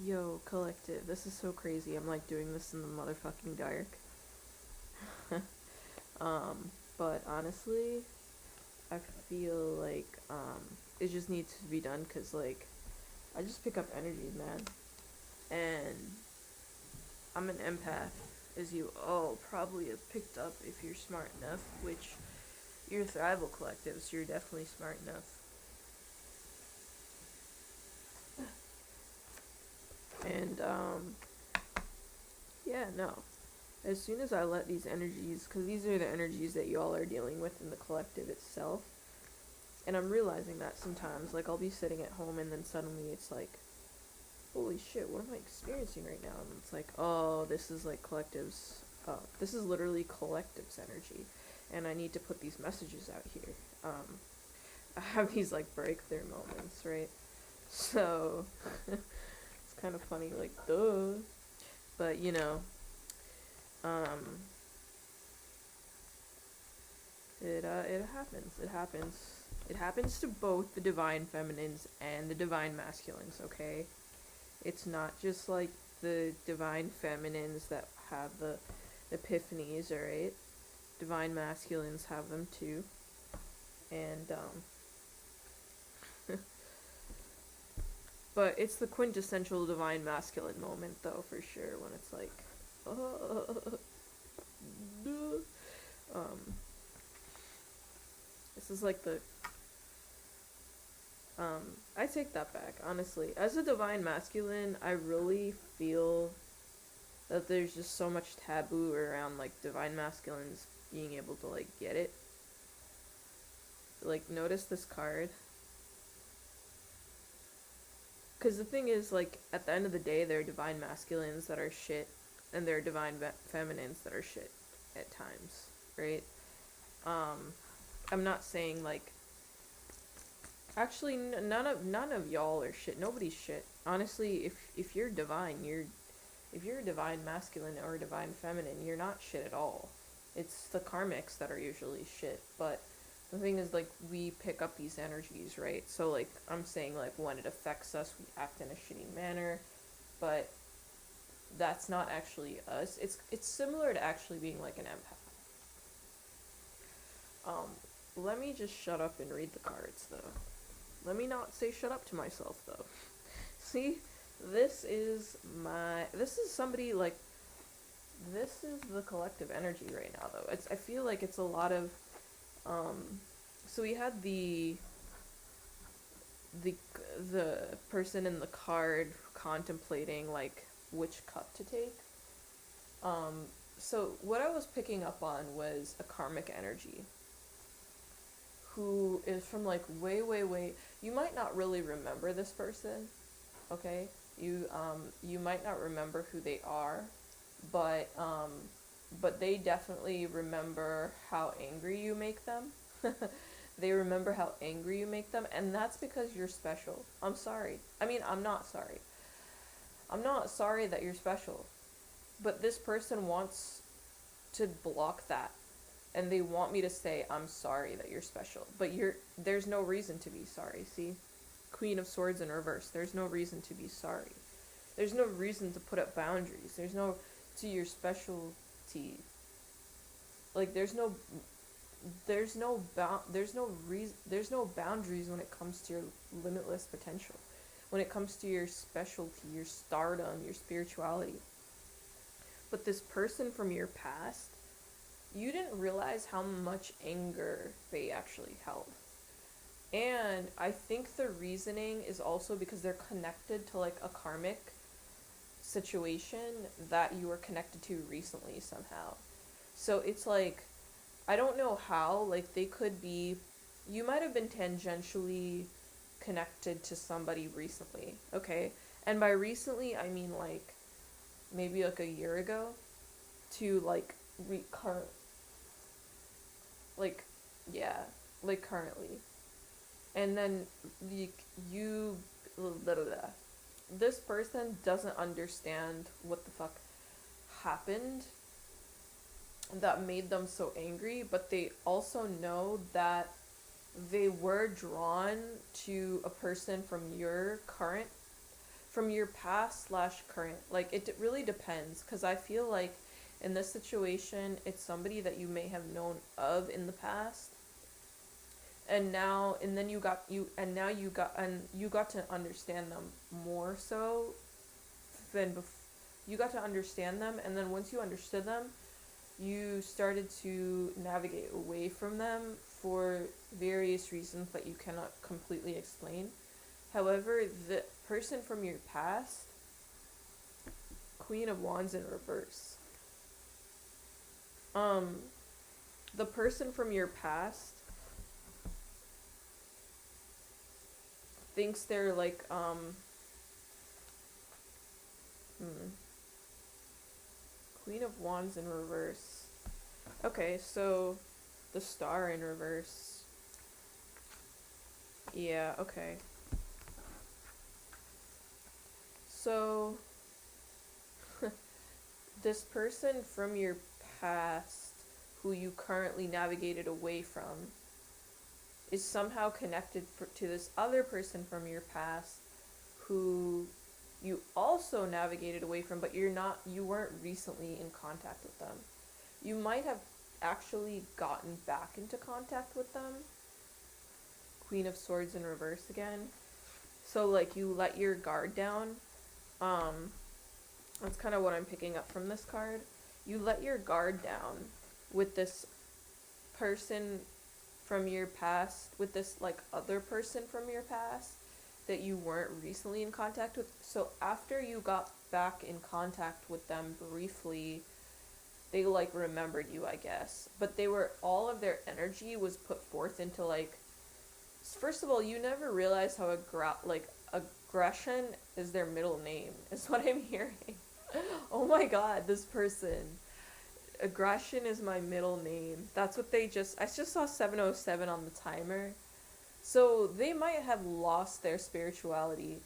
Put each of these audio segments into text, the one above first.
Yo, collective, this is so crazy. I'm like doing this in the motherfucking dark. But honestly, I feel like it just needs to be done because like I just pick up energies, man, and I'm an empath, as you all probably have picked up if you're smart enough. Which you're Thrival Collective, so you're definitely smart enough. And yeah, no. As soon as I let these energies, because these are the energies that you all are dealing with in the collective itself, and I'm realizing that sometimes, like I'll be sitting at home and then suddenly it's like, holy shit, what am I experiencing right now? And it's like, oh, this is like collectives. This is literally collectives energy, and I need to put these messages out here. I have these like breakthrough moments, right? So it's kind of funny, like duh, but um, it happens. It happens. It happens to both the divine feminines and the divine masculines. Okay, it's not just like the divine feminines that have the epiphanies. Alright, divine masculines have them too, and but it's the quintessential divine masculine moment though, for sure, when it's like, uh, um, this is like the I take that back, honestly. As a divine masculine, I really feel that there's just so much taboo around like divine masculines being able to like get it. Like notice this card, cuz the thing is like at the end of the day there are divine masculines that are shit and there are divine feminines that are shit at times, right? Um I'm not saying like actually none of y'all are shit. Nobody's shit. Honestly, if you're divine, if you're a divine masculine or a divine feminine, you're not shit at all. It's the karmics that are usually shit. But the thing is, like, we pick up these energies, right? So, like, I'm saying, like, when it affects us, we act in a shitty manner, but that's not actually us. It's similar to actually being like an empath. Um, Let me just shut up and read the cards, though. Let me not say shut up to myself, though. See, this is somebody like this is the collective energy right now though. I feel like it's a lot of um so we had the the person in the card contemplating like which cup to take. So what I was picking up on was a karmic energy who is from like way. You might not really remember this person, okay? You might not remember who they are, but they definitely remember how angry you make them. They remember how angry you make them, and that's because you're special. I'm sorry. I mean, I'm not sorry. I'm not sorry that you're special, but this person wants to block that, and they want me to say I'm sorry that you're special. But there's no reason to be sorry. See, Queen of Swords in reverse. There's no reason to be sorry. There's no reason to put up boundaries. There's no to your specialty. Like there's no boundaries when it comes to your limitless potential. When it comes to your specialty, your stardom, your spirituality. But this person from your past, you didn't realize how much anger they actually held. And I think the reasoning is also because they're connected to like a karmic situation that you were connected to recently somehow. So it's like, I don't know how, like, they could be, you might have been tangentially connected to somebody recently, okay? And by recently, I mean like maybe like a year ago to like current, like, yeah, like currently. And then you, you, blah, blah, blah. This person doesn't understand what the fuck happened that made them so angry, but they also know that they were drawn to a person from your current from your past slash current. Like, really depends, because I feel like in this situation, it's somebody that you may have known of in the past, and then you got to understand them more so than you got to understand them, and then once you understood them, you started to navigate away from them for various reasons that you cannot completely explain. However, the person from your past, Queen of Wands in reverse. The person from your past thinks they're like, Queen of Wands in reverse. Okay, so the Star in reverse. Yeah, okay. So, this person from your past who you currently navigated away from is somehow connected to this other person from your past who you also navigated away from, but you weren't recently in contact with them. You might have actually gotten back into contact with them. Queen of Swords in reverse again. So, like, you let your guard down. That's kind of what I'm picking up from this card. You let your guard down with this person from your past, with this, like, other person from your past that you weren't recently in contact with. So after you got back in contact with them briefly, they, like, remembered you, I guess. But all of their energy was put forth into, like, first of all, you never realize how aggression is their middle name, is what I'm hearing. Oh my god, this person. Aggression is my middle name. That's what I just saw 707 on the timer. So they might have lost their spirituality.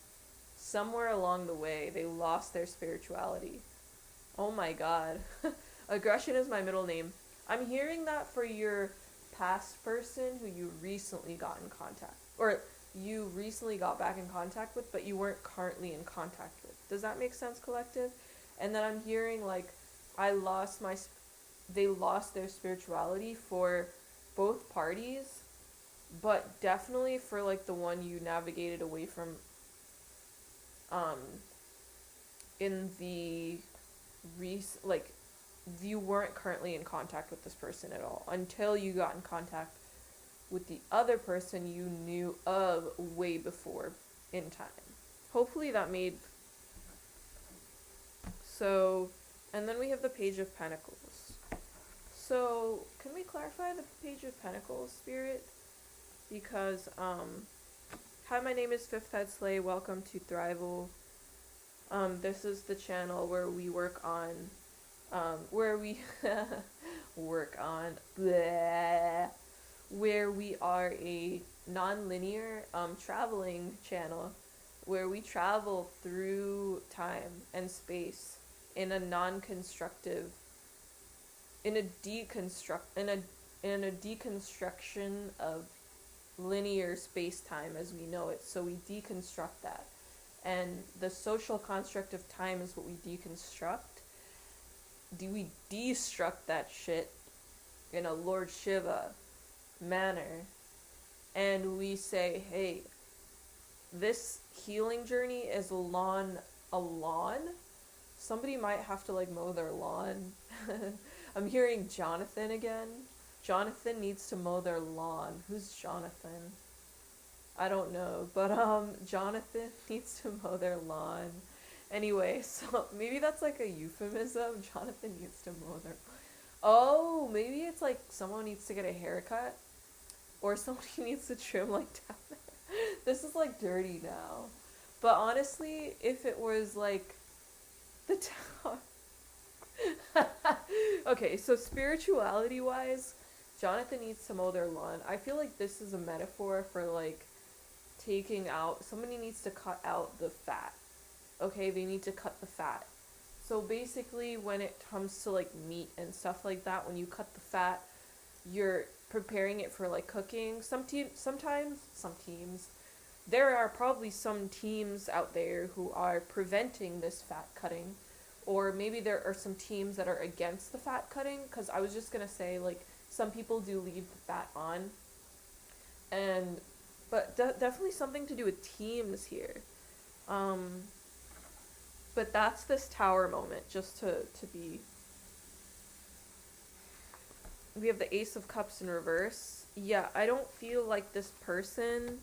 Somewhere along the way, they lost their spirituality. Oh my god. Aggression is my middle name. I'm hearing that for your past person who you recently got in contact, or you recently got back in contact with, but you weren't currently in contact with. Does that make sense, collective? And then I'm hearing, like, they lost their spirituality for both parties, but definitely for, like, the one you navigated away from, in the you weren't currently in contact with this person at all until you got in contact with the other person you knew of way before in time. Hopefully that made... So, and then we have the Page of Pentacles. So, can we clarify the Page of Pentacles, Spirit? Because, hi, my name is Fifth Head Slay. Welcome to Thrival. This is the channel where we work on, where we are a non-linear, traveling channel where we travel through time and space in a non-constructive, in a deconstruction of linear space-time as we know it. So we deconstruct that. And the social construct of time is what we deconstruct. We destruct that shit in a Lord Shiva manner. And we say, hey, this healing journey is a lawn. Somebody might have to, like, mow their lawn. I'm hearing Jonathan again. Jonathan needs to mow their lawn. Who's Jonathan? I don't know, but Jonathan needs to mow their lawn. Anyway, so maybe that's like a euphemism. Jonathan needs to mow their... Oh, maybe it's like someone needs to get a haircut, or somebody needs to trim, like, down there. This is, like, dirty now. But honestly, if it was like the town... Okay, so spirituality wise, Jonathan needs to mow their lawn. I feel like this is a metaphor for, like, taking out... Somebody needs to cut out the fat. Okay, they need to cut the fat. So basically, when it comes to, like, meat and stuff like that, when you cut the fat, you're preparing it for, like, cooking. Some teams there are probably some teams out there who are preventing this fat cutting, or maybe there are some teams that are against the fat cutting, because I was just going to say, like, some people do leave the fat on, and but definitely something to do with teams here. um but that's this tower moment, just to be, we have the Ace of Cups in reverse. Yeah, I don't feel like this person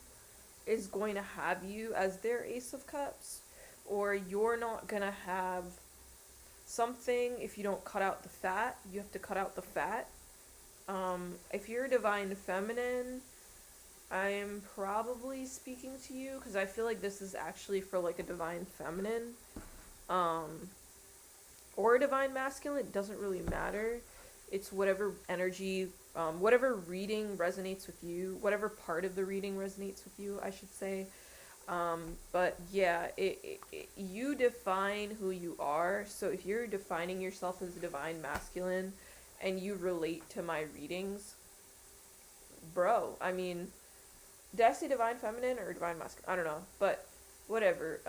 is going to have you as their Ace of Cups, or you're not gonna have something. If you don't cut out the fat, you have to cut out the fat. If you're Divine Feminine, I'm probably speaking to you, because I feel like this is actually for like a Divine Feminine, um, or a Divine Masculine. It doesn't really matter. It's whatever energy, whatever reading resonates with you, whatever part of the reading resonates with you, I should say. But yeah, you define who you are. So if you're defining yourself as a Divine Masculine and you relate to my readings, bro, I mean, did I say Divine Feminine or Divine Masculine? I don't know, but whatever.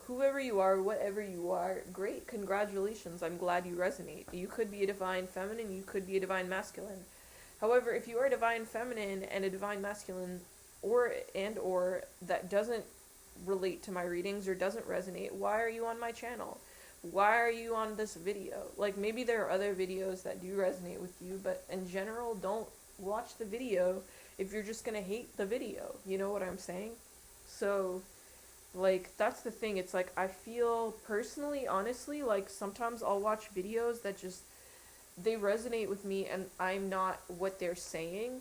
Whoever you are, whatever you are, great, congratulations. I'm glad you resonate. You could be a Divine Feminine, you could be a Divine Masculine. However, if you are a Divine Feminine and a Divine Masculine, or that doesn't relate to my readings or doesn't resonate, why are you on my channel? Why are you on this video? Like, maybe there are other videos that do resonate with you, but in general, don't watch the video if you're just gonna hate the video. You know what I'm saying? So, like, that's the thing. It's like, I feel personally, honestly, like, sometimes I'll watch videos that just, they resonate with me, and I'm not what they're saying.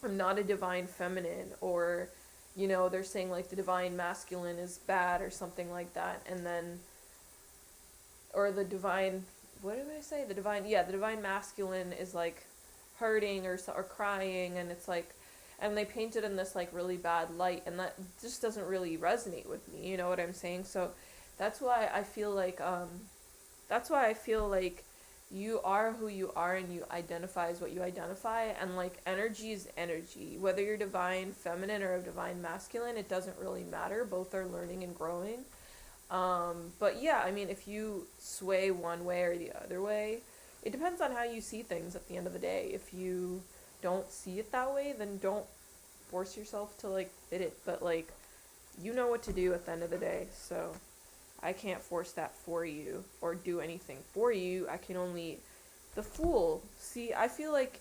I'm not a Divine Feminine, or, you know, they're saying, like, the Divine Masculine is bad or something like that, and then, or the Divine, what did I say? The Divine Masculine is, like, hurting or crying, and it's like, and they paint it in this, like, really bad light, and that just doesn't really resonate with me, you know what I'm saying? So that's why I feel like, you are who you are, and you identify as what you identify, and, like, energy is energy. Whether you're Divine Feminine or a Divine Masculine, it doesn't really matter. Both are learning and growing. But yeah, I mean, if you sway one way or the other way, it depends on how you see things at the end of the day. If you don't see it that way, then don't force yourself to, like, fit it. But, like, you know what to do at the end of the day, so I can't force that for you or do anything for you. I can only, the Fool. See, I feel like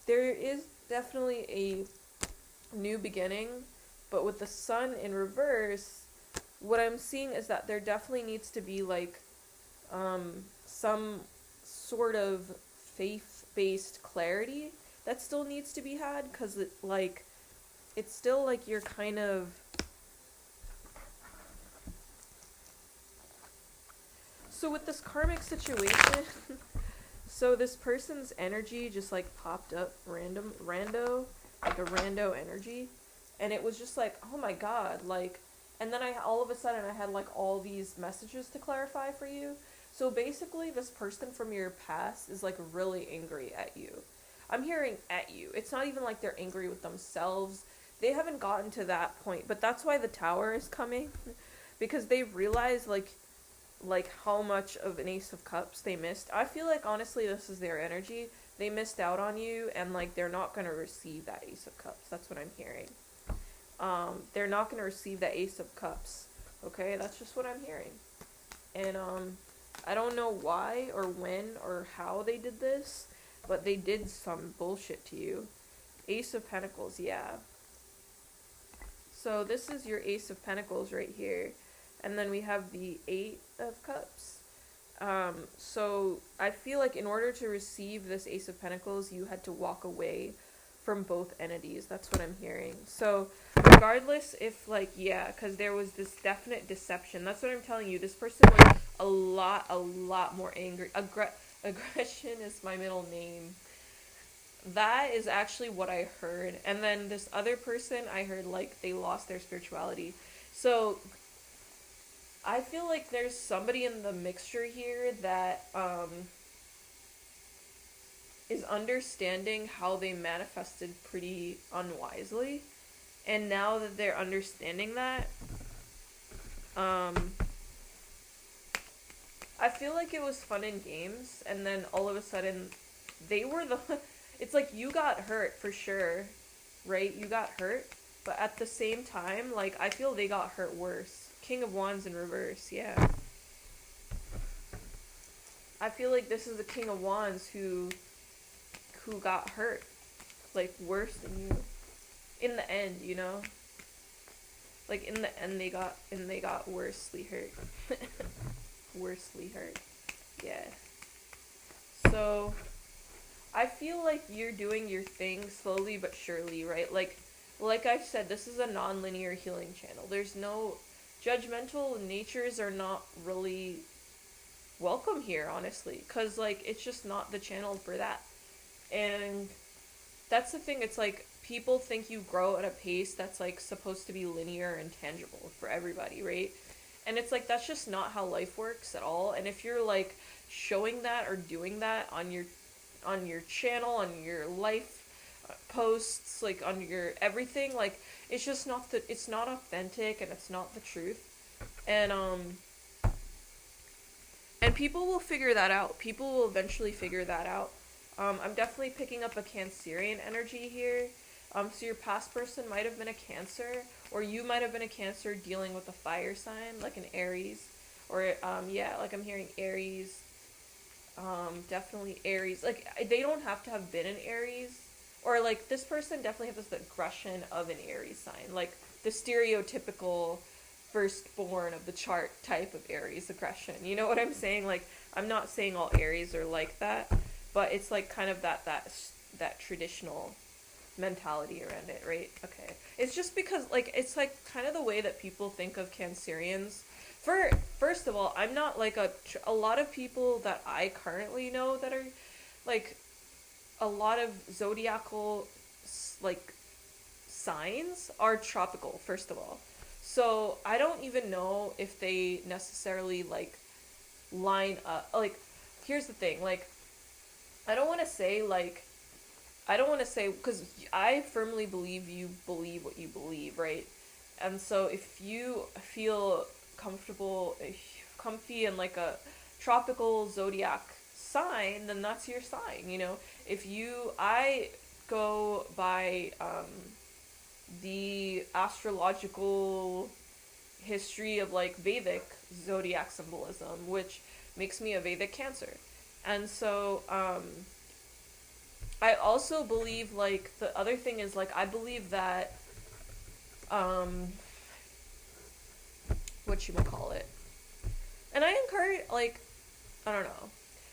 there is definitely a new beginning, but with the Sun in reverse, what I'm seeing is that there definitely needs to be, like, some sort of faith-based clarity that still needs to be had, because it's still like you're kind of, so with this karmic situation, so this person's energy just, like, popped up rando, like a rando energy, and it was just like, oh my god, like, and then all of a sudden I had, like, all these messages to clarify for you. So basically, this person from your past is, like, really angry at you. I'm hearing at you. It's not even like they're angry with themselves. They haven't gotten to that point, but that's why the Tower is coming, because they realize, like how much of an Ace of Cups they missed. I feel like, honestly, this is their energy. They missed out on you, and, like, they're not gonna receive that Ace of Cups. That's what I'm hearing. They're not gonna receive that Ace of Cups. Okay, that's just what I'm hearing. And I don't know why or when or how they did this, but they did some bullshit to you. Ace of Pentacles, yeah. So this is your Ace of Pentacles right here. And then we have the Eight of Cups. So I feel like in order to receive this Ace of Pentacles, you had to walk away from both entities. That's what I'm hearing. So regardless if, like, yeah, because there was this definite deception. That's what I'm telling you. This person was a lot more angry. Aggression is my middle name. That is actually what I heard. And then this other person, I heard, like, they lost their spirituality. So I feel like there's somebody in the mixture here that is understanding how they manifested pretty unwisely. And now that they're understanding that, um, I feel like it was fun in games, and then all of a sudden, they were the. It's like you got hurt for sure, right? You got hurt, but at the same time, like, I feel they got hurt worse. King of Wands in reverse, yeah. I feel like this is the King of Wands who got hurt, like, worse than you. In the end, you know? Like, in the end, they got worsely hurt. Worsely hurt. Yeah. So, I feel like you're doing your thing slowly but surely, right? Like I said, this is a non-linear healing channel. There's no judgmental natures are not really welcome here, honestly, cuz like it's just not the channel for that. And that's the thing, it's like people think you grow at a pace that's like supposed to be linear and tangible for everybody, right? And it's like that's just not how life works at all. And if you're like showing that or doing that on your channel, on your life posts, like on your everything, like it's not authentic and it's not the truth. And and people will figure that out. People will eventually figure that out. I'm definitely picking up a Cancerian energy here. So your past person might have been a Cancer, or you might have been a Cancer dealing with a fire sign, like an Aries, or yeah, like I'm hearing Aries. Definitely Aries. Like they don't have to have been an Aries, or like this person definitely has this aggression of an Aries sign, like the stereotypical firstborn of the chart type of Aries aggression. You know what I'm saying? Like I'm not saying all Aries are like that, but it's like kind of that traditional mentality around it, right? Okay. It's just because like it's like kind of the way that people think of Cancerians. For first of all, I'm not like a lot of people that I currently know that are like a lot of zodiacal like signs are tropical, first of all. So I don't even know if they necessarily like line up. Like here's the thing, like I don't want to say like I don't want to say because I firmly believe you believe what you believe, right? And so if you feel comfortable, comfy in like a tropical zodiac sign, then that's your sign, you know? If you, I go by the astrological history of like Vedic zodiac symbolism, which makes me a Vedic Cancer. And so, I also believe like the other thing is like I believe that um what you call it. And I encourage like I don't know.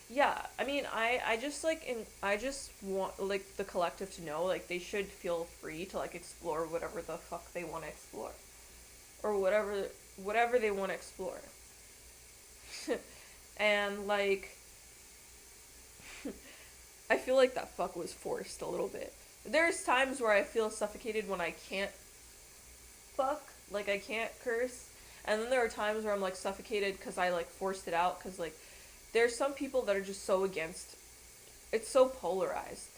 Yeah, I mean I just like I just want like the collective to know like they should feel free to like explore whatever the fuck they want to explore or whatever they want to explore. And like I feel like that fuck was forced a little bit. There's times where I feel suffocated when I can't fuck, like I can't curse. And then there are times where I'm like suffocated because I like forced it out because like there's some people that are just so against. It's so polarized.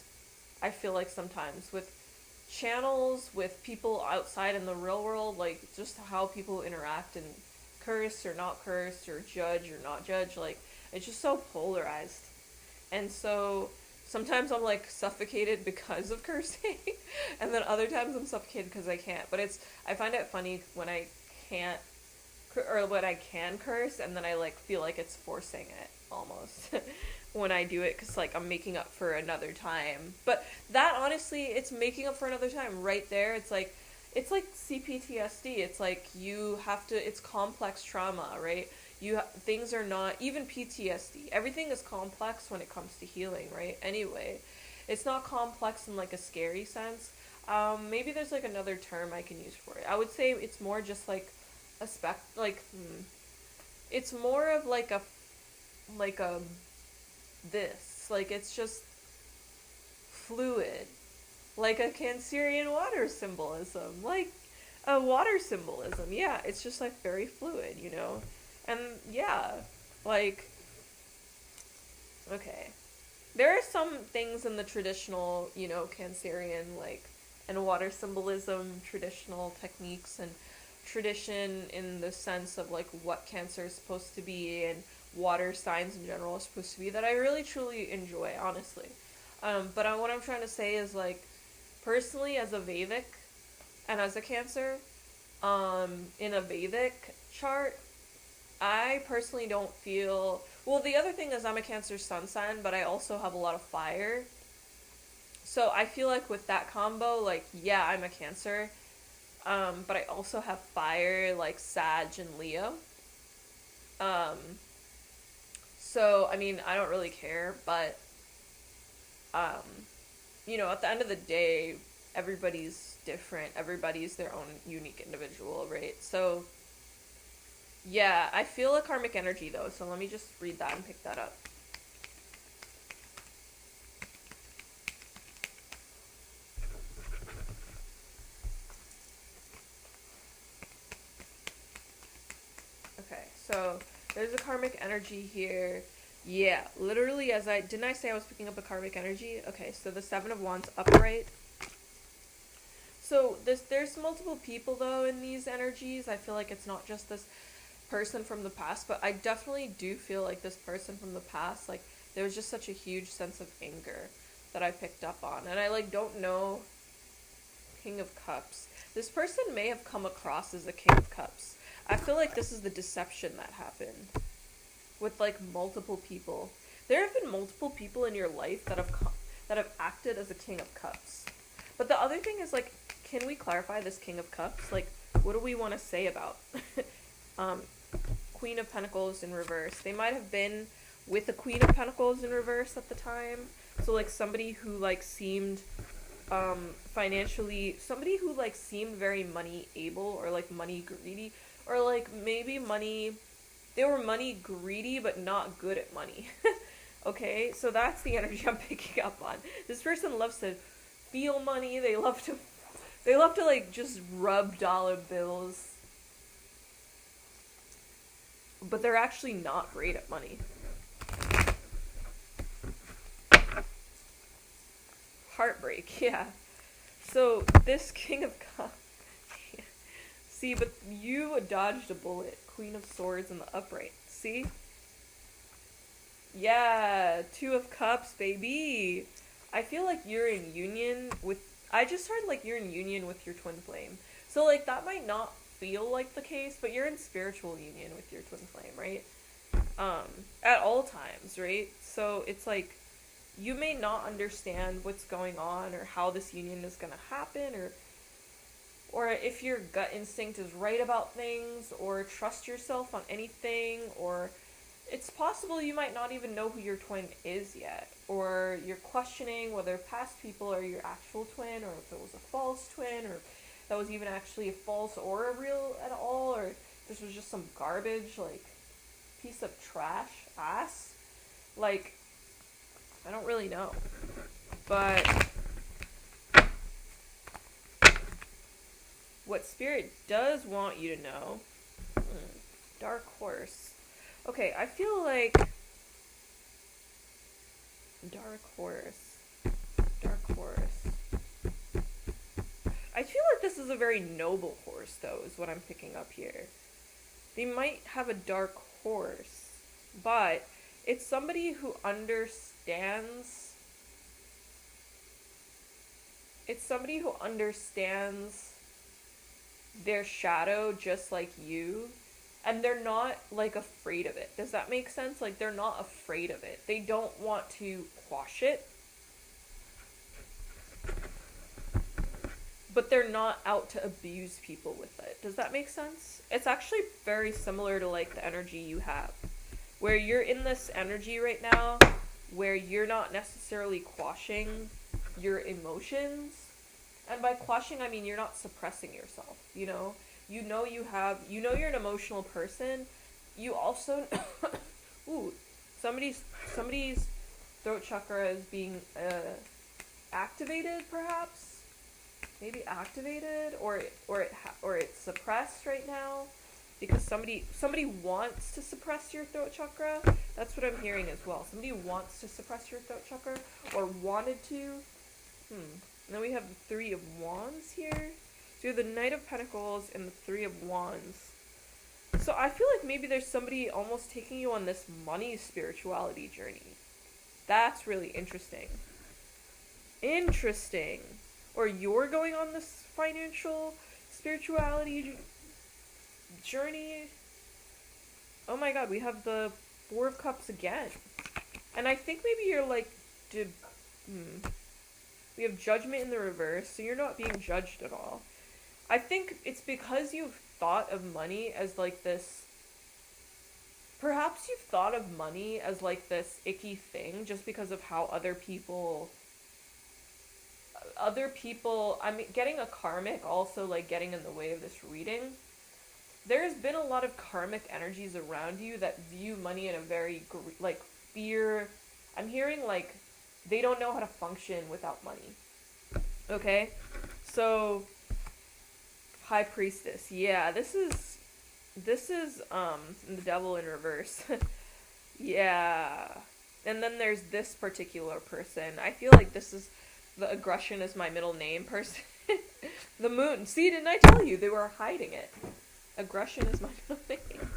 I feel like sometimes with channels, with people outside in the real world, like just how people interact and curse or not curse or judge or not judge, like it's just so polarized. And so sometimes I'm like suffocated because of cursing, and then other times I'm suffocated because I can't. But I find it funny when I can't or when I can curse, and then I like feel like it's forcing it almost when I do it because like I'm making up for another time. But that honestly, it's making up for another time right there. It's like CPTSD. It's like you have to. It's complex trauma, right? Things are not even PTSD. Everything is complex when it comes to healing, right? Anyway, it's not complex in like a scary sense. Maybe there's like another term I can use for it. I would say it's more just like it's more of like a this like it's just fluid, like a Cancerian water symbolism, like a water symbolism. Yeah, it's just like very fluid, you know. And yeah, like okay, there are some things in the traditional, you know, Cancerian like and water symbolism, traditional techniques, and tradition in the sense of like what Cancer is supposed to be and water signs in general is supposed to be that I really truly enjoy, honestly. But what I'm trying to say is like, personally, as a Vedic and as a Cancer, in a Vedic chart, I personally don't feel. Well, the other thing is I'm a Cancer sun sign, but I also have a lot of fire. So I feel like with that combo, like, yeah, I'm a Cancer, but I also have fire, like Sag and Leo. Um, so, I mean, I don't really care, but, um, at the end of the day, everybody's different. Everybody's their own unique individual, right? So, yeah, I feel a karmic energy, though, so let me just read that and pick that up. Okay, so there's a karmic energy here. Yeah, literally, didn't I say I was picking up a karmic energy? Okay, so the Seven of Wands upright. So there's multiple people, though, in these energies. I feel like it's not just this person from the past, but I definitely do feel like this person from the past, like, there was just such a huge sense of anger that I picked up on. And I, like, don't know. King of Cups. This person may have come across as a King of Cups. I feel like this is the deception that happened with like multiple people. There have been multiple people in your life that have acted as a King of Cups. But the other thing is, like, can we clarify this King of Cups? Like, what do we want to say about Queen of Pentacles in reverse? They might have been with the Queen of Pentacles in reverse at the time. So like somebody who like seemed financially, somebody who like seemed very money able or like money greedy, or like maybe they were money greedy but not good at money. Okay, so that's the energy I'm picking up on. This person loves to feel money. They love to like just rub dollar bills, but they're actually not great at money. Heartbreak, yeah. So this King of Cups. See, but you dodged a bullet. Queen of Swords in the upright. See? Yeah, Two of Cups, baby. I feel like you're in union with. I just heard like you're in union with your twin flame. So like that might not feel like the case, but you're in spiritual union with your twin flame, right? At all times, right? So it's like you may not understand what's going on or how this union is going to happen, or if your gut instinct is right about things, or trust yourself on anything, or it's possible you might not even know who your twin is yet, or you're questioning whether past people are your actual twin, or if it was a false twin, or that was even actually a false or a real at all, or this was just some garbage, like, piece of trash, ass. Like, I don't really know. But what Spirit does want you to know, Dark Horse. Okay, I feel like Dark Horse. I feel like this is a very noble horse, though, is what I'm picking up here. They might have a dark horse, but it's somebody who understands. It's somebody who understands their shadow just like you, and they're not like afraid of it. Does that make sense? Like, they're not afraid of it. They don't want to quash it, but they're not out to abuse people with it. Does that make sense? It's actually very similar to like the energy you have, where you're in this energy right now where you're not necessarily quashing your emotions. And by quashing, I mean you're not suppressing yourself, you know? You know you're an emotional person. You also, ooh, somebody's throat chakra is being activated, perhaps? Maybe activated, or it's suppressed right now, because somebody wants to suppress your throat chakra. That's what I'm hearing as well. Somebody wants to suppress your throat chakra, or wanted to. And then we have the Three of Wands here. So you have the Knight of Pentacles and the Three of Wands. So I feel like maybe there's somebody almost taking you on this money spirituality journey. That's really interesting. Interesting. Or you're going on this financial spirituality journey. Oh my god, we have the Four of Cups again. And I think maybe you're like, we have Judgment in the reverse, so you're not being judged at all. I think it's because you've thought of money as like this. Perhaps you've thought of money as like this icky thing just because of how other people, I mean, getting a karmic also like getting in the way of this reading. There's been a lot of karmic energies around you that view money in a very, like, fear. I'm hearing, like, they don't know how to function without money. Okay? So, High Priestess. Yeah, this is, the Devil in reverse. Yeah. And then there's this particular person. I feel like this is the aggression is my middle name person. The Moon. See, didn't I tell you? They were hiding it. Aggression is my middle name.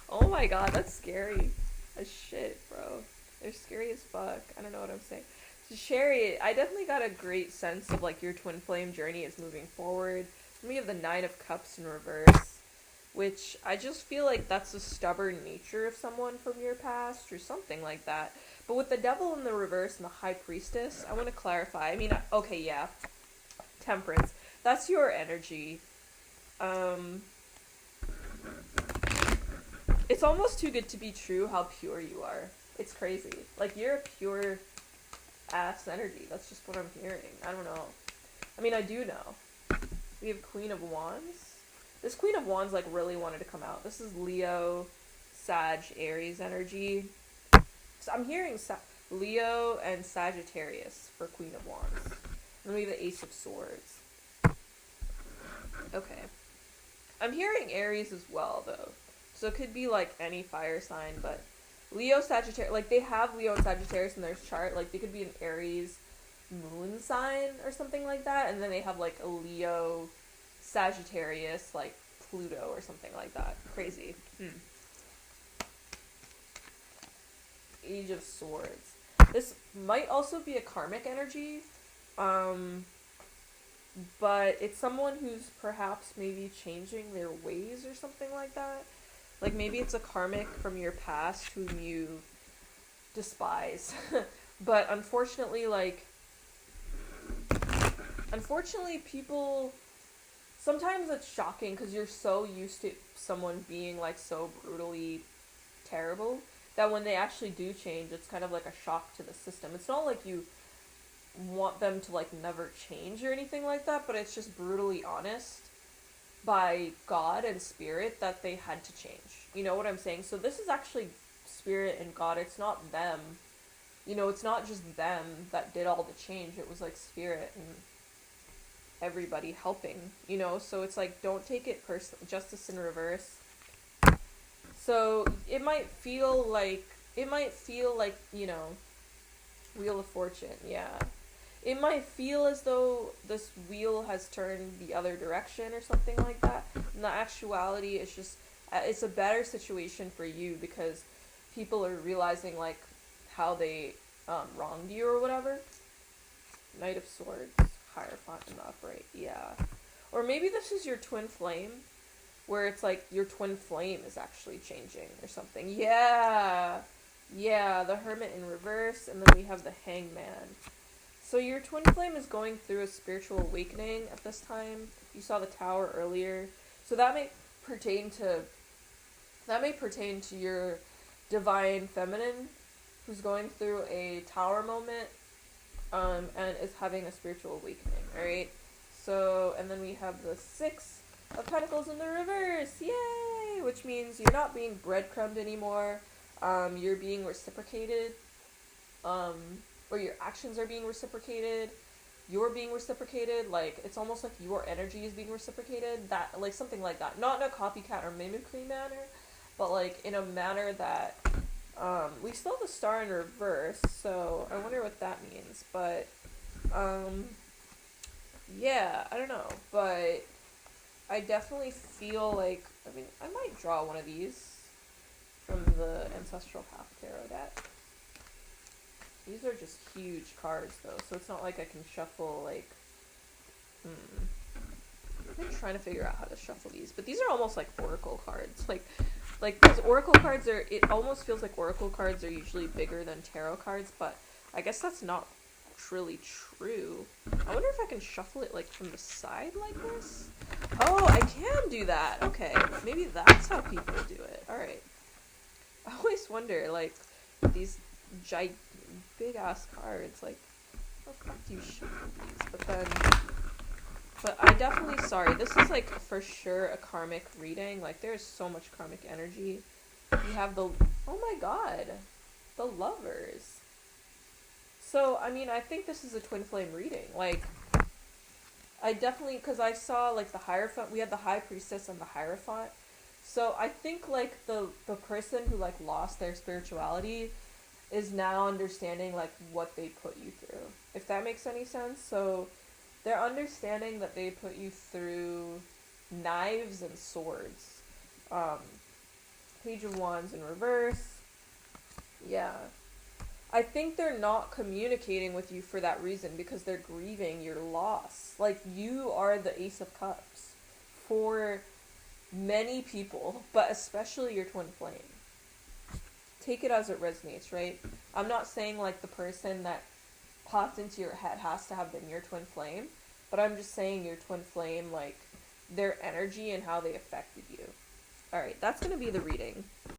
Oh my god, that's scary as shit, bro. They're scary as fuck. I don't know what I'm saying. So Sherry, I definitely got a great sense of like your twin flame journey is moving forward. We have the Nine of Cups in reverse, which I just feel like that's the stubborn nature of someone from your past or something like that. But with the Devil in the reverse and the High Priestess, I want to clarify. I mean, okay, yeah. Temperance. That's your energy. It's almost too good to be true how pure you are. It's crazy. Like, you're a pure ass energy. That's just what I'm hearing. I don't know. I mean, I do know. We have Queen of Wands. This Queen of Wands, like, really wanted to come out. This is Leo, Sag, Aries energy. So I'm hearing Leo and Sagittarius for Queen of Wands. And then we have the Ace of Swords. Okay. I'm hearing Aries as well, though. So it could be, like, any fire sign, but Leo, Sagittarius, like, they have Leo and Sagittarius in their chart. Like, they could be an Aries moon sign or something like that, and then they have, like, a Leo, Sagittarius, like, Pluto or something like that. Crazy. Age of Swords. This might also be a karmic energy, but it's someone who's perhaps maybe changing their ways or something like that. Like, maybe it's a karmic from your past whom you despise. But unfortunately, people, sometimes it's shocking because you're so used to someone being, like, so brutally terrible that when they actually do change, it's kind of like a shock to the system. It's not like you want them to, like, never change or anything like that, but it's just brutally honest by God and Spirit that they had to change. You know what I'm saying? So this is actually Spirit and God. It's not them. You know, it's not just them that did all the change. It was like Spirit and everybody helping, you know? So it's like, don't take it personally. Justice in reverse. So it might feel like, you know, Wheel of Fortune, yeah. It might feel as though this wheel has turned the other direction or something like that. In the actuality, it's just, it's a better situation for you because people are realizing, like, how they wronged you or whatever. Knight of Swords, Hierophant in the upright, yeah. Or maybe this is your twin flame, where it's like your twin flame is actually changing or something. Yeah, the Hermit in reverse, and then we have the Hangman. So your twin flame is going through a spiritual awakening at this time. You saw the Tower earlier. So that may pertain to your divine feminine who's going through a Tower moment and is having a spiritual awakening, alright? So, and then we have the Six of Pentacles in the reverse. Yay! Which means you're not being breadcrumbed anymore. You're being reciprocated. Or your actions are being reciprocated, you're being reciprocated, like, it's almost like your energy is being reciprocated, that, like, something like that. Not in a copycat or mimicry manner, but, like, in a manner that, we still have the Star in reverse, so I wonder what that means, but, yeah, I don't know, but I definitely feel like, I mean, I might draw one of these from the Ancestral Path Tarot deck. These are just huge cards, though, so it's not like I can shuffle, like, I've been trying to figure out how to shuffle these, but these are almost like oracle cards. Like because oracle cards are, it almost feels like oracle cards are usually bigger than tarot cards, but I guess that's not really true. I wonder if I can shuffle it like from the side like this? Oh, I can do that. Okay, maybe that's how people do it. All right. I always wonder, like, these big ass cards, like, how the fuck do you shuffle these? But I definitely, sorry, this is like for sure a karmic reading. Like, there's so much karmic energy. You have the, oh my god, the Lovers. So, I mean, I think this is a twin flame reading. Like, I definitely, because I saw like the Hierophant, we had the High Priestess and the Hierophant. So I think like the person who like lost their spirituality is now understanding like what they put you through. If that makes any sense. So they're understanding that they put you through knives and swords. Um, Page of Wands in reverse. Yeah. I think they're not communicating with you for that reason because they're grieving your loss. Like, you are the Ace of Cups for many people, but especially your twin flame. Take it as it resonates, right? I'm not saying like the person that popped into your head has to have been your twin flame, but I'm just saying your twin flame, like, their energy and how they affected you. Alright, that's gonna be the reading.